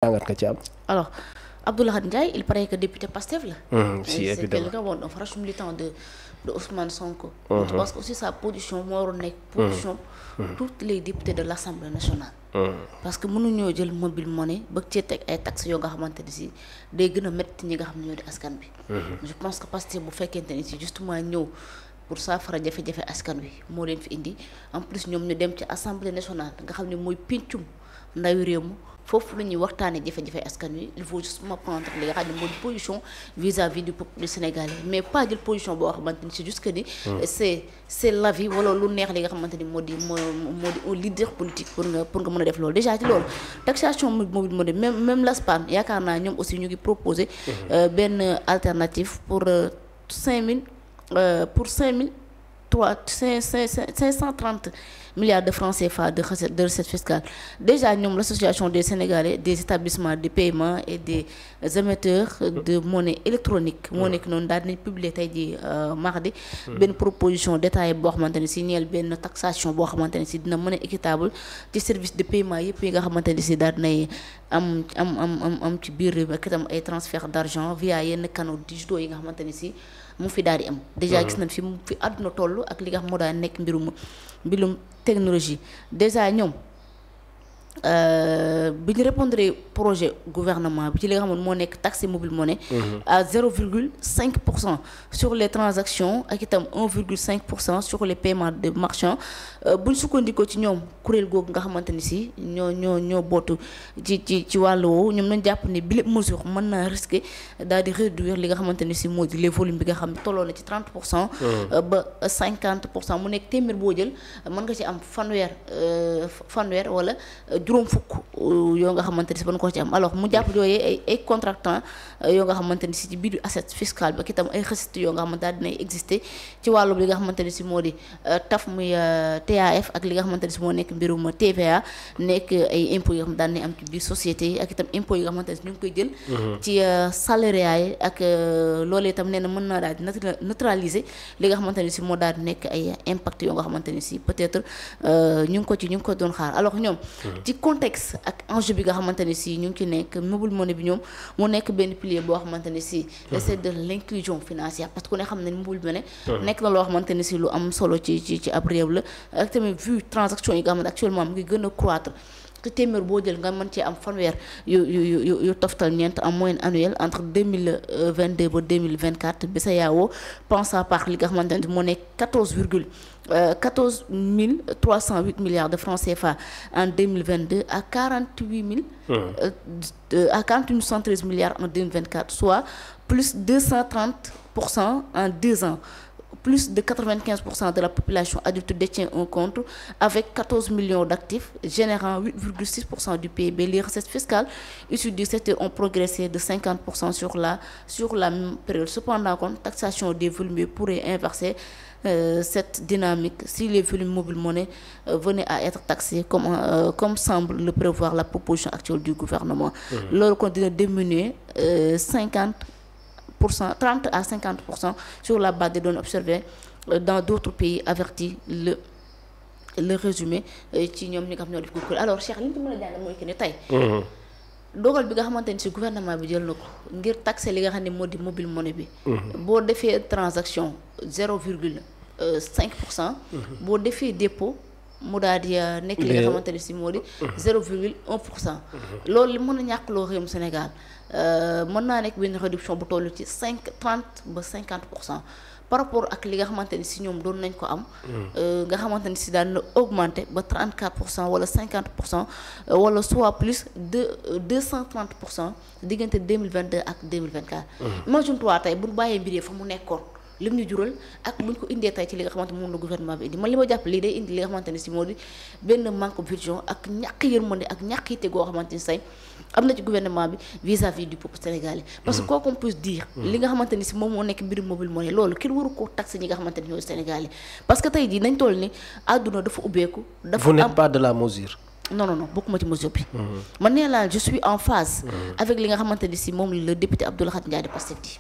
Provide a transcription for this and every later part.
jàngat nga ci am. alors Abdou Lahad Ndiaye il paraît que député Pastef la. si c'est évidemment quelqu'un bon un franche militant de Ousmane Sonko. je pense que aussi sa position moo waroon nekk position tous les députés de l'Assemblée nationale. parce que mënuñoo jël mobile money bëgg cee teg ay taxes yoo nga xamante ni si day gën a métti ñi nga xam ne ñoo di askan bi. je pense que Pastef bu fekkente ni si justement ñëw pour saafara jafe-jafe askan wi moo leen fi indi en plus ñoom ñu dem ci Assemblée nationale nga xam ne mooy pencum ndawi réew mi foofu la ñuy waxtaanee jafe-jafe askan wi il faut justement prendre li nga xam ne moo di position vis-à-vis du peuple sénégalais mais pas jël position boo xamante ni c'est juste que ni c'est l'avis wala lu neex li nga xamante ni moo di un leader politique pour nga mën a def loolu déjà ci loolu taxation mobile moo di même l'ASPAN yaakaar naa ñoom aussi ñu ngi proposer benn alternative pour 530 milliards de francs CFA de recettes fiscales déjà ñoom l'association des Sénégalais des établissements de paiement et des émetteurs de monnaie électronique moo nekk noonu daal dinañ publier tey ji mardi benn proposition détaillée boo xamante ne si ñeel benn taxation boo xamante ne si dina mën a équitable ci service de paiement yëpp yi nga xamante ne si daal dinay am ci biir réew mi ak itam ay transfert d'argent via yenn canaux digitaux yi nga xamante ne si mu fi daal di am déjà gis nañ fi àdduna toll ak li nga xam moo daan nekk mbirum technologie déjà ñoom bi ñu répondre projet gouvernement bi ci li nga xam ne moo nekk taxe mobile monnaie à 0,5% sur les transactions ak itam 1,5% sur les paiements de marchands buñ sukkandikoo ci ñoom kuréel googu nga xamante ni si ñoo bootu ci wàllu woowu ñoom nañ jàpp ne bi mesure mën naa risquer daal di réduire li nga xamante ni si moo di les volumes bi nga xam ne tolloo na ci 30% ba 50% mu nekk téeméer boo jël mën nga ci am fanweer wala juróom fukk yoo nga xamante ni si ban koo ci am alors mu jàpp yooyee ay contractant yoo nga xamante ni si ci biir assiette fiscale ba ki itam ay recettes yoo nga xamante daal dinay exister ci wàllu li nga xamante ni si moo di taf muy TAF ak li nga xamante ni si moo nekk mbirum TVA nekk ay impôts yoo xam daan ne am ci biir société yi ak itam impôts yi nga xamante ni si ñu ngi koy jël ci salariat yi ak loolee itam nee na mën naa daal di neutraliser li nga xamante ni si moo daal di nekk ay impact yoo nga xamante ni si peut-être ñu ngi ko doon xaar alors ñoom ci contexte ak enjeu bi nga xamante ni si ñu ngi ci nekk mobile money bi ñoom moo nekk benn pilier boo xamante ni si c'est de l'inclusion financière parce que ku ne xam ne mobile money nekk na loo xamante ni si lu am solo ci ab réew la ak tamit vu transaction yi nga xamante actuellement mu ngi gën a croître te téeméer boo jël nga mën cee am fanweer yu toftal ñeent en moyenne annuelle entre 2022 ba 2024 BCEAO pensant par li nga xamante ne moo nekk 14,308 milliards de francs CFA en 2022 à 48,113 milliards en 2024 soit plus 230% en 2 ans. Plus de 95% de la population adulte détient un compte avec 14 millions d'actifs générant 8,6% du PIB. Les recettes fiscales issues du secteur ont progressé de 50% sur la même période. Cependant, taxation des volumes pourrait inverser cette dynamique si les volumes mobile monnaie venaient à être taxés comme semble le prévoir la proposition actuelle du gouvernement. Loolu kon dina diminuer 30 à 50% sur la base des données observées dans d'autres pays, avertit le résumé ci ñoom ñi nga xam ñoo def ko. alors Cheikh li ñu ci mën a jàngal mooy que ne tey dogal bi nga xamante ni si gouvernement bi jël na ko ngir taxer li nga xam ne moo di mobile money bi boo defee transaction 0,5% boo defee dépôt mu daal di nekk li nga xamante ni si moo di 0,1%. loolu li mën a ñàkkloo réewum Sénégal mën naa nekk benn réduction bu toll ci 30 ba 50% par rapport ak li nga xamante ni si ñoom doon nañ ko am nga xamante ni si daan na augmenter ba 34% wala 50% wala soit plus de 230% diggante 2022 ak 2024 imagine toi tey bu ñu bàyyee mbir yi fa mu nekkoon lim ñu jural ak buñ ko indee tey ci li nga xamante moom la gouvernement bi indi man li ma jàpp lii day indi li nga xamante ni si moo di benn manque vision ak ñàkk yërmande ak ñàkk yitte goo xamante ni say am na ci gouvernement bi vis-à-vis du peuple sénégalais parce que quoi qu'on puisse dire li nga xamante ni si moom moo nekk mbirum mobile money loolu kenn waru koo taxé ñi nga xamante ni ñooy sénégalais parce que tey jii nañ toll ni àdduna dafa ubbeeku dafa vous n'êtes pas de la mesure non bokkuma ci mesure bi. man nee naa je suis en phase. avec li nga xamante ni si moom le député Abdou Lahad Ndiaye de Pastef di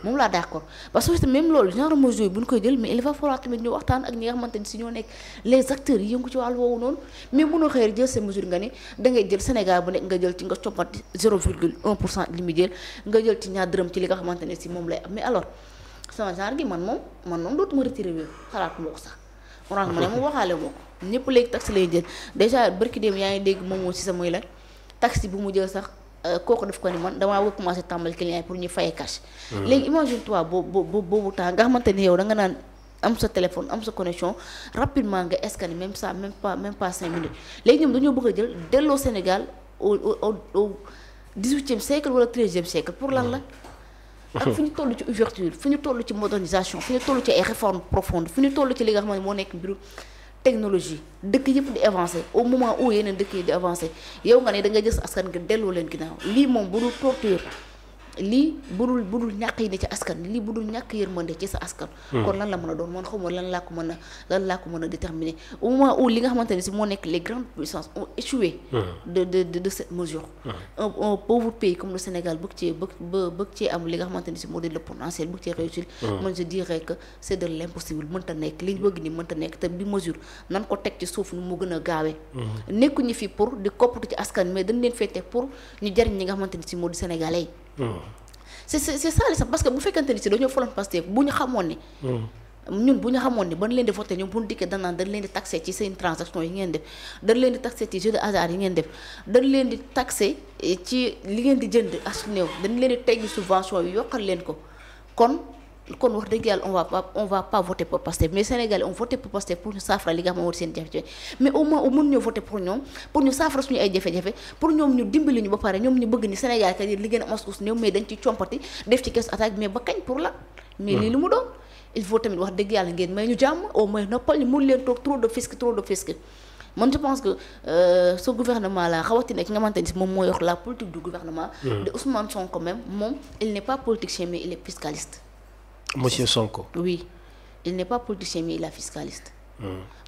moom laa d'accord parce que même loolu genre mesure yi bu ñu koy jël mais il va falloir tamit ñu waxtaan ak ñi nga xamante ni si ñoo nekk les acteurs yi yëngu ci wàllu woowu noonu mais mënoo xëy jël ces mesures nga ne da ngay jël Sénégal bu nekk nga jël ci nga coppati 0,1% li mu jël nga jël ci ñaar dërëm ci li nga xamante ne si moom lay am mais alors sama genre gi man moom dootuma retiré wéeru xalaat moo ko sax orange ma ne moom waxaale moo ko ñëpp léegi taxi lay jël déjà barki dem yaa ngi dégg moom moo si sa muy la taxi bu mu jël sax kooku def ko ni man damaa war commencé tàmbali client yi pour ñu fayee cash. léegi imagine toi boobu temps nga xamante ni yow da nga naan am sa téléphone am sa connexion rapidement nga scanner même pas 5 minutes léegi ñoom dañoo bëgg a jël delloo Sénégal au 18e siècle wala 13e siècle pour lan la. ak fu ñu toll ci ouverture fu ñu toll ci modernisation fu ñu toll ci ay réformes profondes fu ñu toll ci li nga xam ne moo nekk mbiru technologie dëkk yëpp di avancer au moment où yeneen dëkk yi di avancer yow nga ne da nga jël askan nga delloo leen ginnaaw lii moom bu dul torture lii budul ñàkk yi ne ci askan lii budul ñàkk yërmande ci sa askan. kon lan la mën a doon man xawma lan laa ko mën a déterminer au moment où li nga xamante ne si moo nekk les grandes puissances ont échoué. de cette mesure. un pauvre pays comme le Sénégal bëgg cee am li nga xamante ne si moo di le potentiel bëgg cee réussir. man je dirais que c'est de l'impossible mënta nekk li ñu bëgg ni mënta nekk te bi mesure nan ko teg ci suuf nu mu gën a gaawee. nekkuñu fi pour di koppatu ci askan mais dañ leen fee teg pour ñu jariñ ñi nga xamante ne si moo di sénégalais yi. c'est ça parce que bu fekkante ni si dañoo foloon Pastef bu ñu xamoon ni ñun bu ñu xamoon ni ban leen di voté ñoom bu ñu dikkee dañ leen di taxé ci seen transaction yi ngeen def dañ leen di taxé ci jeu de hasard yi ngeen def dañ leen di taxé ci li ngeen di jënd as néew dañ leen di teggi subvention yi yokkal leen ko kon wax dëgg yàlla on va pas voter pour Pastef mais Sénégalais on voté pour Pastef pour ñu saafara li nga xam ne moo di seen jafe-jafe mais au moins mën ñoo voter pour ñoom pour ñu saafara suñu ay jafe-jafe pour ñoom ñu dimbali ñu ba pare ñoom ñu bëgg ni Sénégal kat li gën a amas us néew mais dañ ci compati def ci caisse attaque mais ba kañ pour la mais lii lu mu doon il faut tamit wax dëgg yàlla ngeen may ñu jàmm au moins noppal ñu mun leen toog trop de fisc man je pense que ce gouvernement là xawatina ki nga xamante ni si moom moo yor la politique du gouvernement de Ousmane Sonko même moom il n'est pas politicien mais il est fiscaliste. Monsieur Sonko. Oui, il n'est pas politicien mais il est fiscaliste.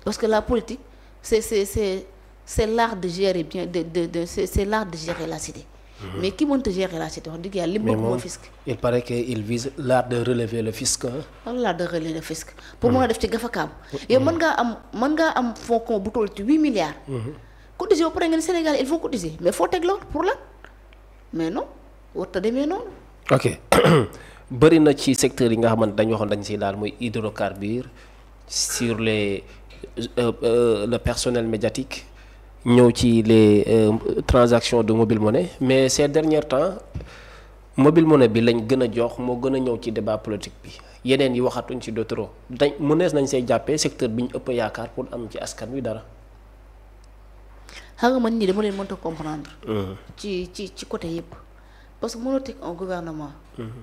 Parce que la politique c'est l'art de gérer bien c'est l'art de gérer la cité. Mais qui mënta gérer la cité wax dëgg yàlla li mu bëgg mooy fisc. Il paraît que il vise l'art de relever le fisc. L'art de relever le fisc. Pour mën a def ci gafakaam. yow mën ngaa am fonds bu toll ci 8 milliards. cotiser ba pare ngeen Sénégal il faut cotiser mais foo teg loolu pour lan mais non warut a demee noonu. Ok. bëri na ci secteur yi nga xamante dañu waxoon dañ siy daal muy hydrocarbures sur le personnel médiatique ñëw ci les transactions de mobile money mais ces derniers temps mobile money bi lañ gën a jox moo gën a ñëw ci débat politique bi yeneen yi waxatuñ ci de trop dañ mënees nañ say jàppee secteur bi ñu ëpp yaakaar pour am ci askan wi dara. xam nga man ñii dama leen mënta comprendre. ci côté yëpp. parce que mënoo teg un gouvernement.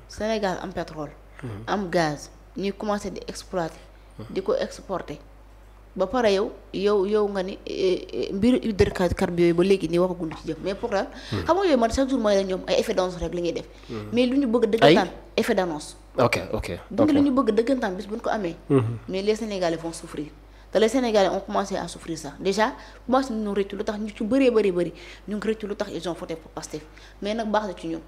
Sénégal am pétrole. am gaz ñuy commencer di exploiter. di ko exporter. ba pare yow nga ni mbiru hydrocarbures yooyu ba léegi nii waxaguñu ci jëm mais pourtant. xam nga yooyu man chaque jour mooy la ñoom ay effet d'annonce rek la ñuy def. mais lu ñu bëgg dëggantaan effet d'annonce. ok lu ñu bëgg dëggantaan bis bu ñu ko amee. mais les Sénégalais vont souffrir. te les Sénégalais ont commencé à souffrir sax déjà commencé nañu rëccu lu tax ñu ci bëree ñu ngi rëccu lu tax ils ont voté pour Pastef mais nag baax na ci ñun.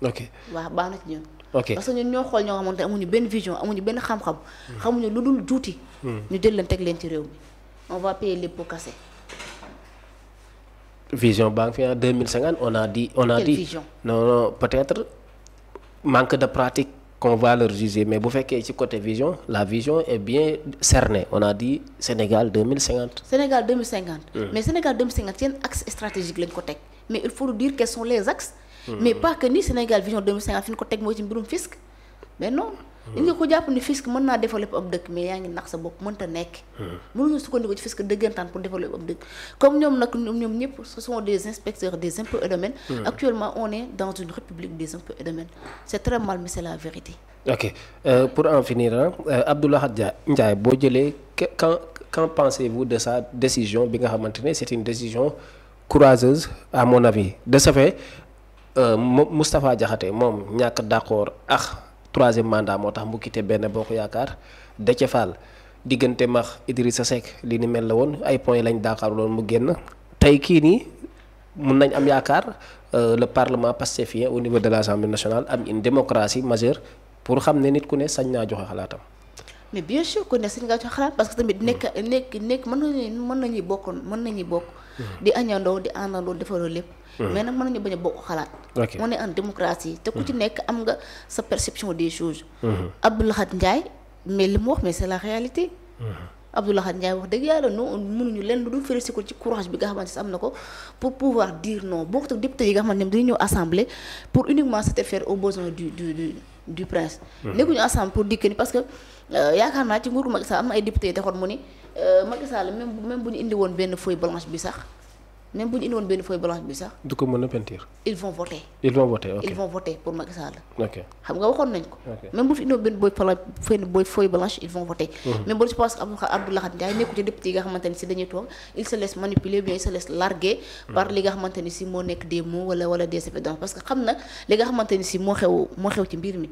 ok waaw baax na ci ñun. ok parce que ñun ñoo xool ñoo xamante amuñu benn vision amuñu benn xam-xam. xamuñu lu dul juuti. ñu jël leen teg leen ci réew mi on va payer les pots cassés. vision baa ngi fi en 2050 on a dit. vision non peut-être manque de pratique. qu'on va leur juger mais bu fekkee ci côté vision la vision est bien cernée on a dit Sénégal 2050. Sénégal 2050. mais Sénégal 2050 seen axe stratégique lañ ko teg mais il faut dire quels sont les axes. mais pas que ni Sénégal vision 2050 fi ñu ko teg mooy ci mbirum fisc mais non. li nga ko jàpp ni fisc mën naa développer ab dëkk mais yaa ngi nax sa bopp mënta nekk. mënuñu sukkandiku ci fisc dëggantaan pour développer ab dëkk comme ñoom nag ñoom ñëpp ce sont des inspecteurs des impôts et domaines. actuellement on est dans une république des impôts et domaines c'est très mal mais c'est la vérité. ok pour en finir Abdou Lahad Ndiaye boo jëlee quand pensez-vous de sa décision bi nga xamante ne c'est une décision courageuse à mon avis de ce fait Moustapha Diakhaté moom ñàkk d'accord ak. troisième mandat moo tax mu quitté Benno Bokk Yaakaar Déthié Fall diggante max Idrissa Seck li ni mel la woon ay points lañ daakaar loon mu génn tey kii nii mun nañ am yaakaar le parlement pastefien au niveau de l'Assemblée nationale am une démocratie majeure pour xam ne nit ku ne sañ naa joxe xalaatam. mais bien sûr ku ne sañ ngaa joxe xalaat parce que tamit nekk mën nañuy bokk. di añandoo di àndandoo defaroo lépp. mais nag mën nañu bañ a bokk xalaat. on est en démocratie te ku ci nekk am nga sa perception des choses. Abdou Lahad Ndiaye mais li mu wax mais c'est la réalité. Abdou Lahad Ndiaye wax dëgg yàlla non mënuñu leen lu dul féliciter ko ci courage bi nga xamante ne am na ko pour pouvoir dire non bokkut ak député yi nga xamante ne dañu ñëw assemblée pour uniquement satisfaire aux besoins du prince. nekkuñu assemblée pour dikk ni parce que yaakaar naa ci nguuru Macky Sall am na ay député yi taxoon mu ni Macky Sall même bu ñu indi woon benn feuille blanche bi sax. du ko mën a peinture. ils vont voter. Ok. Ils vont voter pour Macky Sall. Ok xam nga waxoon nañ ko. même bu fi indoo benn feuille blanche ils vont voter. mais bon je pense que Abdou Lahad Ndiaye nekkul ci député yi nga xamante ni si dañuy toog il se laisse manipuler bien il se laisse larguer. par li nga xamante ni si moo nekk des mots wala des événements parce que xam na li nga xamante ni si moo xew ci mbir mi.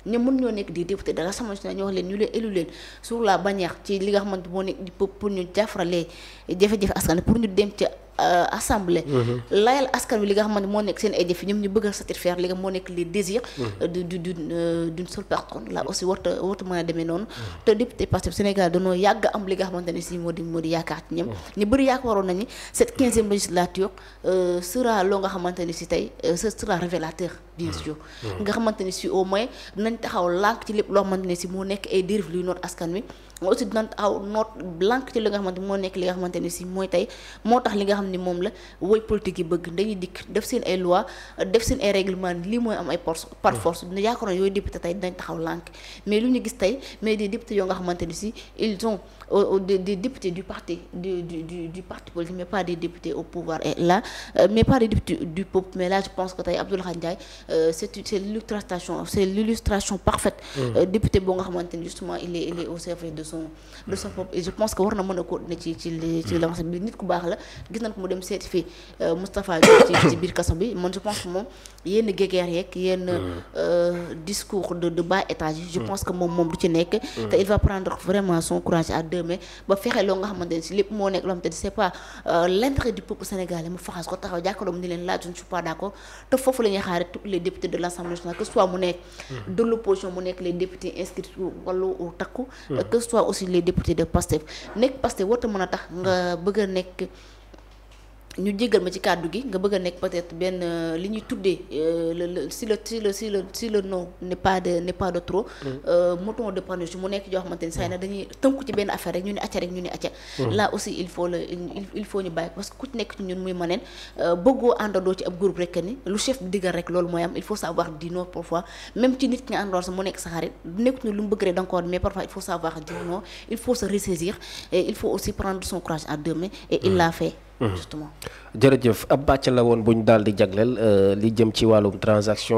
ñoom mën ñoo nekk di député de l'Assemblée nationale ñu wax leen ñu leen élu leen sur la bannière ci li nga xamante moo nekk pour ñu jàppale jafe-jafe askan pour ñu dem ci assemblée. layal askan wi li nga xamante moo nekk seen ay jafe ñoom ñu bëgg a satisfaire li nga moo nekk les désirs d'une seule personne là aussi warta mën a demee noonu te député Pastef Sénégal dañoo yàgg am li nga xamante ne si moo di yaakaar ci ñoom ñu bëri yaakaaroon nañu cette 15e législature sera loo nga xamante ni si tey ce sera révélateur bien sûr nga xamante ni si au moins dinañ taxaw lànk ci lépp loo xamante ne si moo nekk ay dérive luy noot askan wi aussi dinañ taxaw noot lànk ci li nga xamante moo nekk li nga xamante ne si mooy tey moo tax li nga xam ni moom la woy politique yi bëgg dañuy dikk def seen ay loi def seen ay règlement lii mooy am ay par force dina yaakaar na yooyu député tey dinañ taxaw lànk mais lu ñu gis tey mais des députés yoo nga xamante ni si ils ont des députés du parti du parti politique mais pas des députés au pouvoir et là mais pas des députés du peuple mais là je pense que tey Abdou Lahad Ndiaye c'est l'illustration parfaite député boo nga xamante ni justement il est au service de son peuple et je pense que war na mën a continuer ci lancé bi nit ku baax la gis nañ ko mu dem seeti fii Moustapha ci biir kaso bi man je pense que moom yenn guéguerre yeeg yenn discours de bas étage je pense que moom du ci nekk te il va prendre vraiment son courage à deux mains ba fexe loo nga xamante ne si lépp moo nekk loo xamante ne c'est pas l'intérêt du peuple sénégalais mu faxas ko taxaw jàkkaarloo ni leen laaj je ne suis pas d'accord te foofu la ñuy xaare tous les députés de l'Assemblée nationale que ce soit mu nekk de l'opposition mu nekk les députés inscrits wala takku que ce soit aussi les députés de Pastef nekk Pastef warta mën a tax nga bëgg a nekk ñu jéggal ma ci kàddu gi nga bëgg a nekk peut-être benn li ñuy tuddee si le nom n'est pas de trop mouton de Panurge mu nekk joo xamante ni saa na dañuy tënku ci benn affaire rek ñu ni acca là aussi il faut ñu bàyyi parce que ku ci nekk ci ñun muy maneen bëggoo àndandoo ci ab groupe rek ni lu chef bi digal rek loolu mooy am il faut savoir dire non parfois même ci nit ki nga àndoon sa mu nekk sa xarit nekk ñu lu mu bëgg rek encore mais parfois il faut savoir dire non il faut se ressaisir et il faut aussi prendre son courage à deux mains et il l'a fait justement jërëjëf ab bàcc la woon bu ñu daal di jagleel li jëm ci wàllum transaction